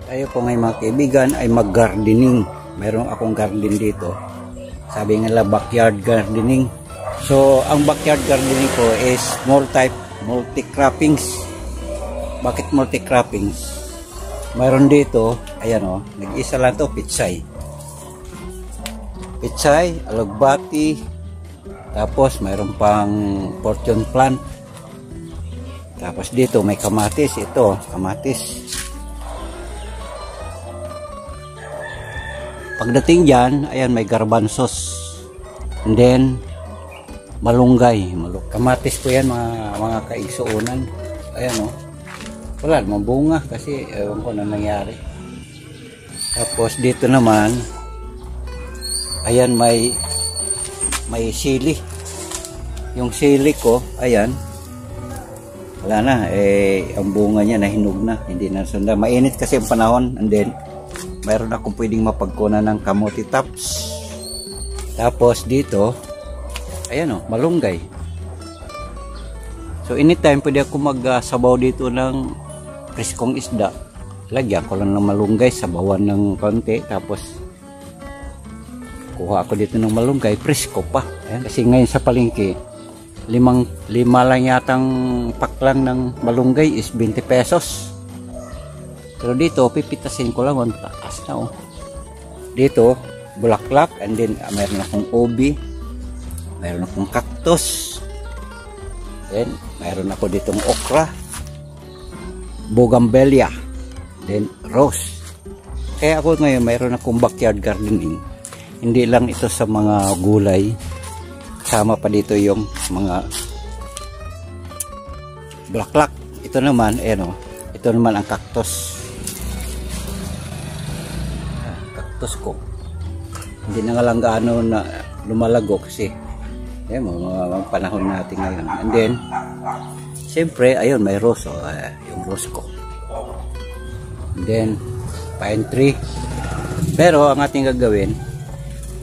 Tayo po ngayon mga kaibigan ay mag-gardening. Mayroon akong garden dito. Sabi nga backyard gardening. So, ang backyard gardening ko is multi-croppings. Bakit multi-croppings? Mayroon dito, ayan o, nag-isa lang to, pitsay. Pitsay, alugbati, tapos mayroon pang fortune plant. Tapos dito may kamatis, ito, kamatis. Pagdating dyan, ayan may garbanzos. And then, malunggay. Kamatis po yan mga kaisuunan. Ayan o. Wala, mabunga kasi ewan ko na nangyari. Tapos dito naman, ayan may sili. Yung sili ko, ayan. Wala na, ang bunga niya nahinog na. Hindi na sunda. Mainit kasi ang panahon. And then, mayroon akong pwedeng mapagkunan ng kamote tops. Tapos dito, ayan o, malunggay. So anytime pwede ako magsabaw dito ng preskong isda. Lagyan ko lang ng malunggay, sabawan ng konti. Tapos kuha ako dito ng malunggay, presko pa. Ayan, kasi ngayon sa palengke, lima lang yatang paklang ng malunggay is 20 pesos. Pero dito, pipitasin ko lang, taas na oh. Dito, bulaklak, and then mayroon akong ubi, mayroon akong cactus, then mayroon ako ditong okra, bougainvillea, then rose. Kaya ako ngayon, mayroon akong backyard gardening. Hindi lang ito sa mga gulay, kasama pa dito yung mga bulaklak. Ito naman, ayan oh, ito naman ang cactus. Ko. Hindi na nga lang gaano na lumalago kasi mga panahon natin ngayon. And then, siyempre, ayun, may rose. Yung rose ko. And then, pine tree. Pero, ang ating gagawin,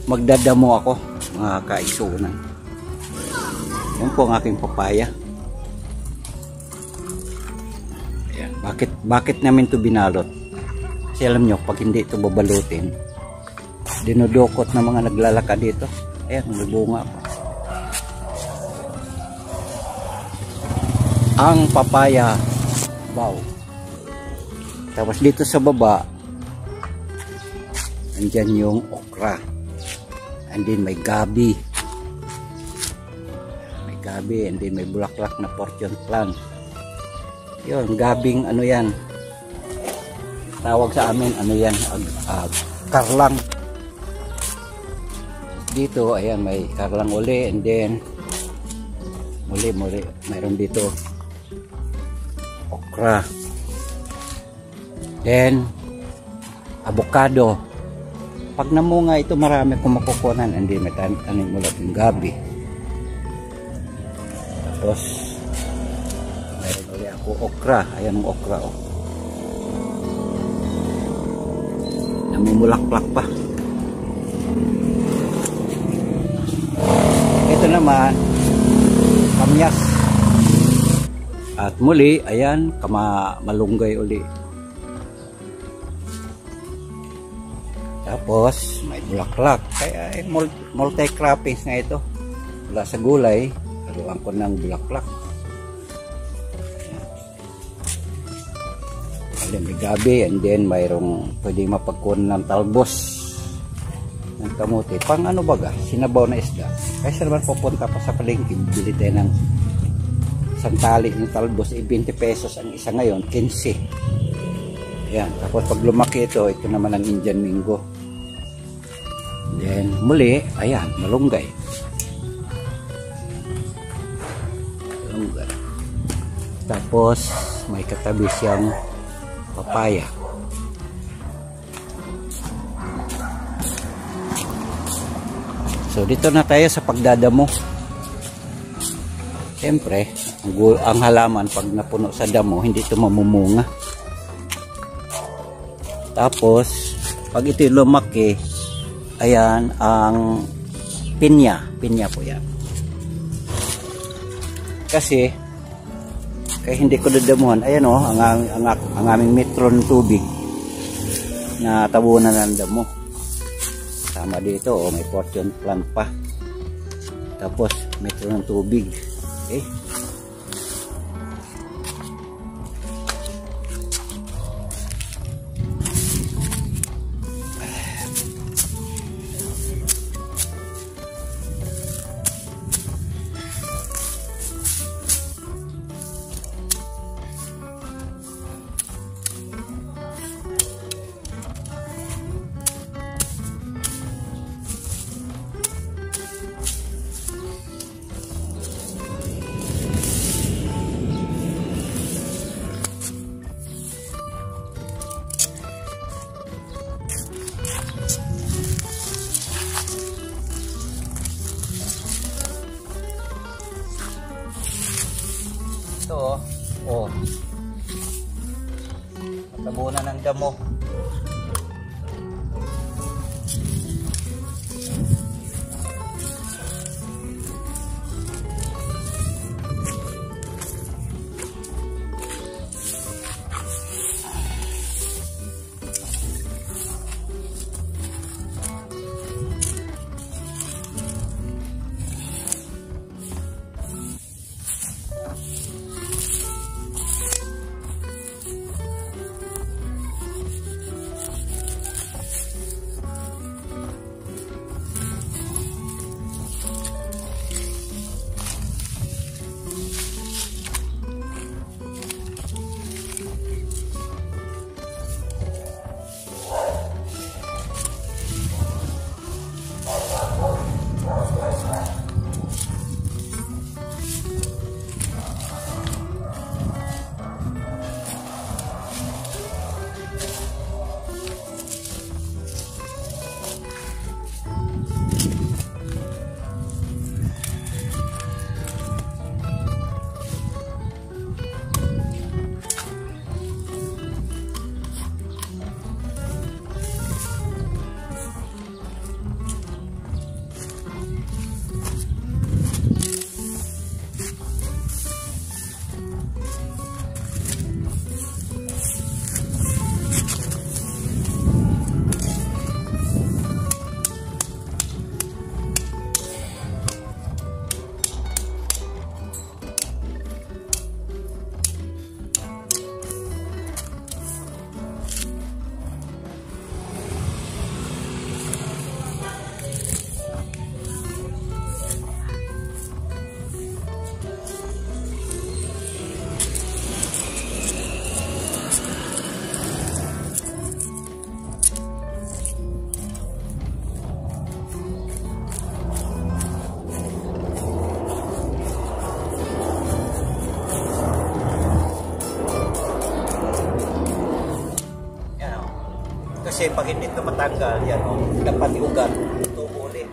magdadamo ako, mga kaisunan. Yan po ang aking papaya. Ayan. Bakit namin ito binalot? Kasi alam nyo, pag hindi ito babalutin, dinudukot na mga naglalakad dito. Ayan, may bunga pa. Ang papaya bow. Tapos dito sa baba, andyan yung okra. And then may gabi. May gabi, and then may bulaklak na fortune plant. Yun, gabing ano yan. Tawag sa amin, ano yan, karlang. Dito, ayan, may karlang uli, and then muli, mayroon dito okra, then avocado. Pag namunga ito, marami kong makukunan, and then may tanim ulit yung gabi. Tapos mayroon ulit ako okra. Ayan ang okra, oh. Namumulaklak pa. Ito naman, kamyas. At muli, ayan, malunggay uli. Tapos, may bulaklak. Kaya multi-croppings nga ito. Wala sa gulay, haluan ko ng bulaklak. Ayan, may gabi, and then mayroong pwedeng mapagkunan ng talbos ng kamote. Pang ano baga, sinabaw na isda. Kaysa naman pupunta pa sa palengke, bili tayo ng santali ng talbos, 20 pesos ang isa ngayon, 15. Ayan, tapos pag lumaki ito naman ang Indian Mingo. Then muli, ayan, malunggay. Tapos may katabi siyang papaya. So dito na tayo sa pagdadamo. Siyempre, ang halaman pag napuno sa damo, hindi ito mamumunga. Tapos, pag ito lumaki, ayan, ang pinya po yan. Kasi, kaya hindi ko dadamuhan, ayan o, ang aming metro ng tubig. na tabunan ng damo. Sama dito, oh, may fortune plant pa. Tapos metro ng tubig. Okay. Ito, oh. Tabunan ng damo. Kasi pag hindi ka matanggal, yan o, dapat iugat, tubo ulit.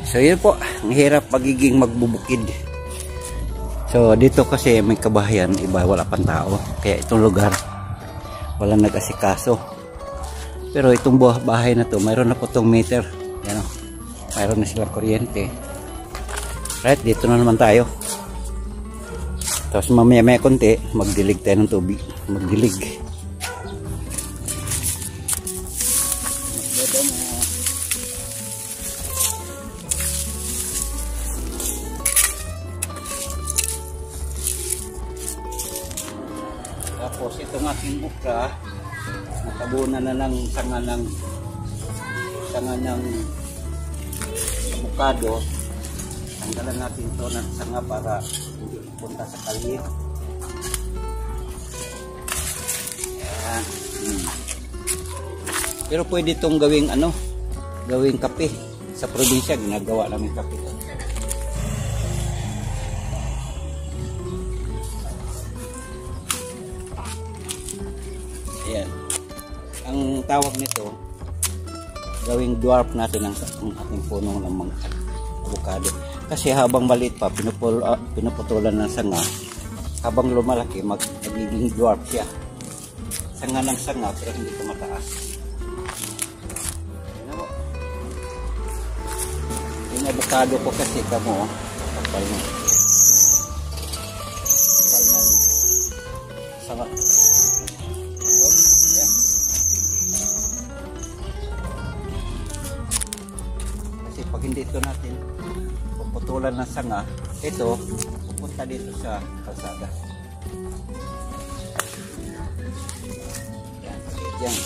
So yun po, ang hirap pagiging magbubukid. So dito kasi may kabahayan, iba wala pang tao. Kaya itong lugar, wala nag-asikaso. Pero itong bahay na to, mayroon na po tong meter. Yan o. Mayroon na silang kuryente. Right, dito na naman tayo. Tapos mamaya konti, magdilig tayo ng tubig. Magdilig. Tapos itong aking okra, natabunan na ng sanga ng avocado. Tanggalan natin ito ng sanga para hindi punta sa kalye. Ayan. Pero pwede itong gawing gawing kape. Sa probinsya ginagawa namin kape. Ayan. Ang tawag nito, gawing dwarf natin ang ating punong ng mga avocado. Kasi habang maliit pa, pinuputulan ng sanga. Habang lumalaki, magiging dwarf siya. Sanga ng sanga, pero hindi ko mataas. Yung avocado ko kasi, kamo, kapal ng sanga. Kasi pag hindi ito natin puputulan ng sanga, ito pupunta dito sa kalsada. Yan. Yan.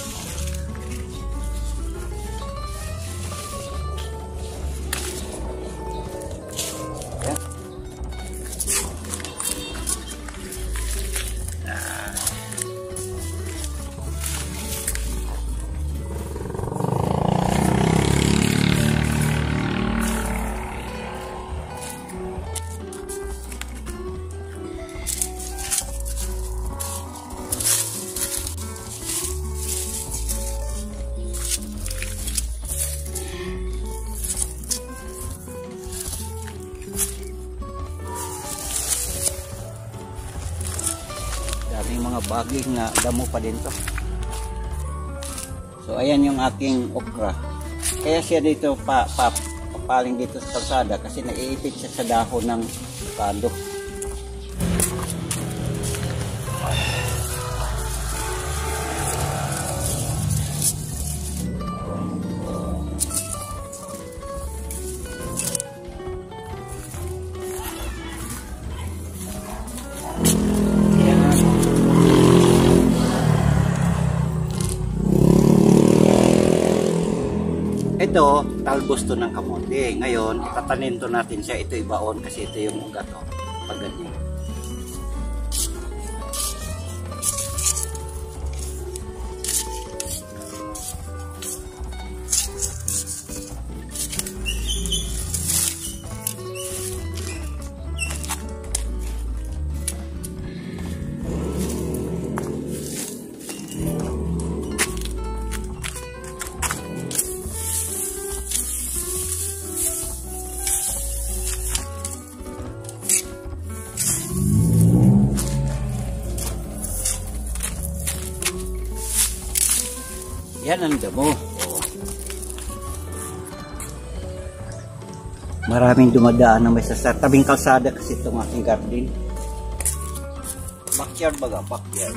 Daming mga baging na damo pa din to. So ayan yung aking okra. Kaya siya dito papaling dito sa kalsada kasi naiipit siya sa dahon ng avocado. Ito, talbos to ng kamote. Ngayon, itatanim to natin siya. Ito ibaon kasi ito yung ugat to. Pag ganyan. Yan ang damo. Maraming dumadaan na may sa tabing kalsada kasi itong aking garden. Backyard baga, backyard.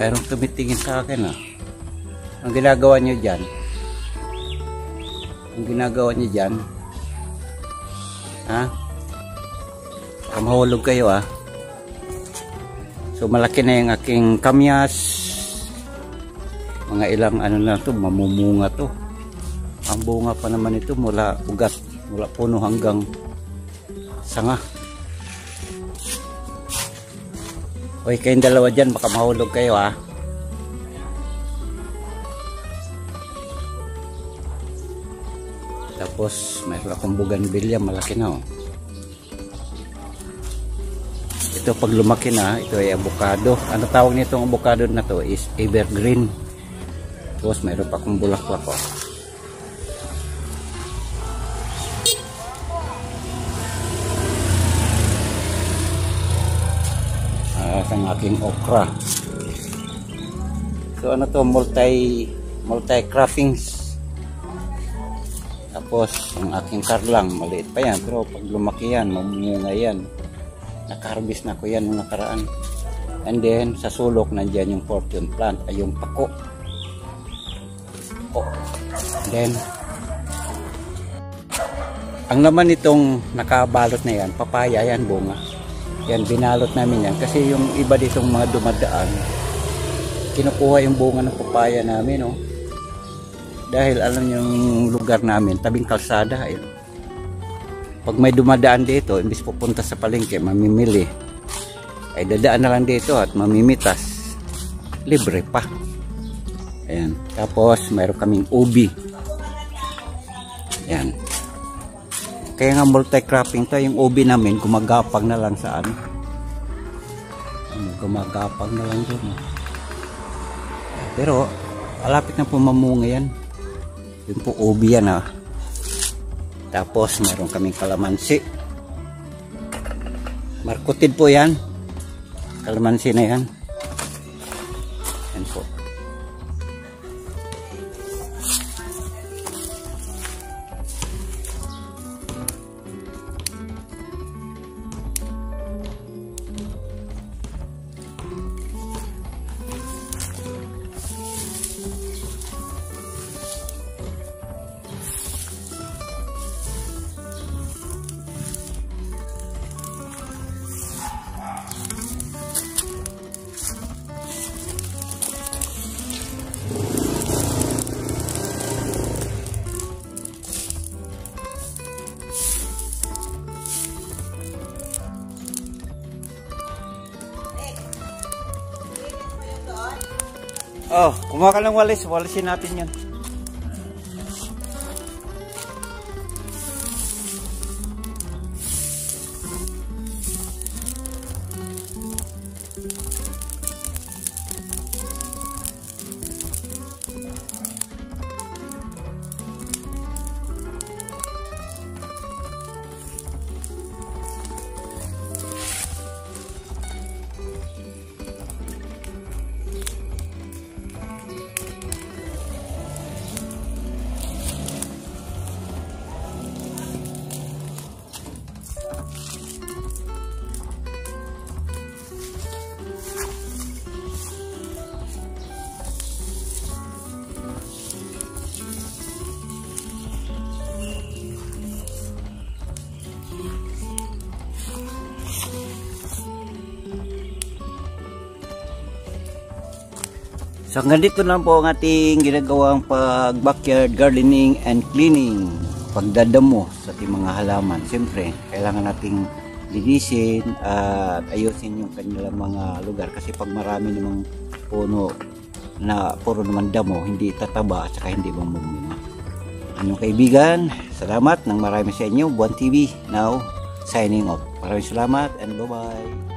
Mayroong tumitingin sa akin ah. Ang ginagawa niyo dyan? Ang ginagawa niyo dyan? Ha? Kamahulog kayo ah. So malaki na yung aking kamyas. Mga ilang ano na to, mamumunga to. Ang bunga pa naman ito mula ugat, mula puno hanggang sanga. Hoy, kayong dalawa dyan, baka mahulog kayo ha. Tapos mayroon akong bougainvillea, malaki na oh. Ito pag lumaki na, ito ay avocado. Ano tawag nitong avocado na to is evergreen. Tapos mayroon pa akong bulaklak oh. Ang aking okra. So ano to, multi croppings. Tapos ang aking karlang maliit pa yan, pero pag lumaki yan, mamunga yan. Naka-harvest na ko yan nung nakaraan. And then sa sulok nandiyan yung fortune plant, ay yung pako. Oh. Then ang laman nitong nakabalot na yan, papaya yan, bunga. Yan, binalot namin yan. Kasi yung iba ditong mga dumadaan, kinukuha yung bunga ng papaya namin, no? Dahil alam yung lugar namin, tabing kalsada. Yun. Pag may dumadaan dito, imbis pupunta sa palengke, mamimili, ay dadaan na lang dito at mamimitas. Libre pa. Ayan. Tapos, mayroon kaming ubi. Ayan. Kaya nga multi-cropping to, yung ubi namin gumagapag na lang sa ano. Gumagapag na lang doon. Pero malapit na po mamunga yan. Yun po ubi yan ah. Tapos meron kaming kalamansi. Markutid po yan. Kalamansi na yan. Yan po. Oh, kumuha ka ng walis. Walisin natin yan. So hanggang dito lang po ang ating ginagawang backyard gardening and cleaning, pagdadamo sa ating mga halaman. Siyempre, kailangan nating linisin at ayusin yung kanilang mga lugar kasi pag marami namang puno na puro naman damo, hindi tataba at saka hindi mamumunga. Anyong kaibigan, salamat ng marami sa inyo. Buwan TV now signing off. Maraming salamat and bye-bye.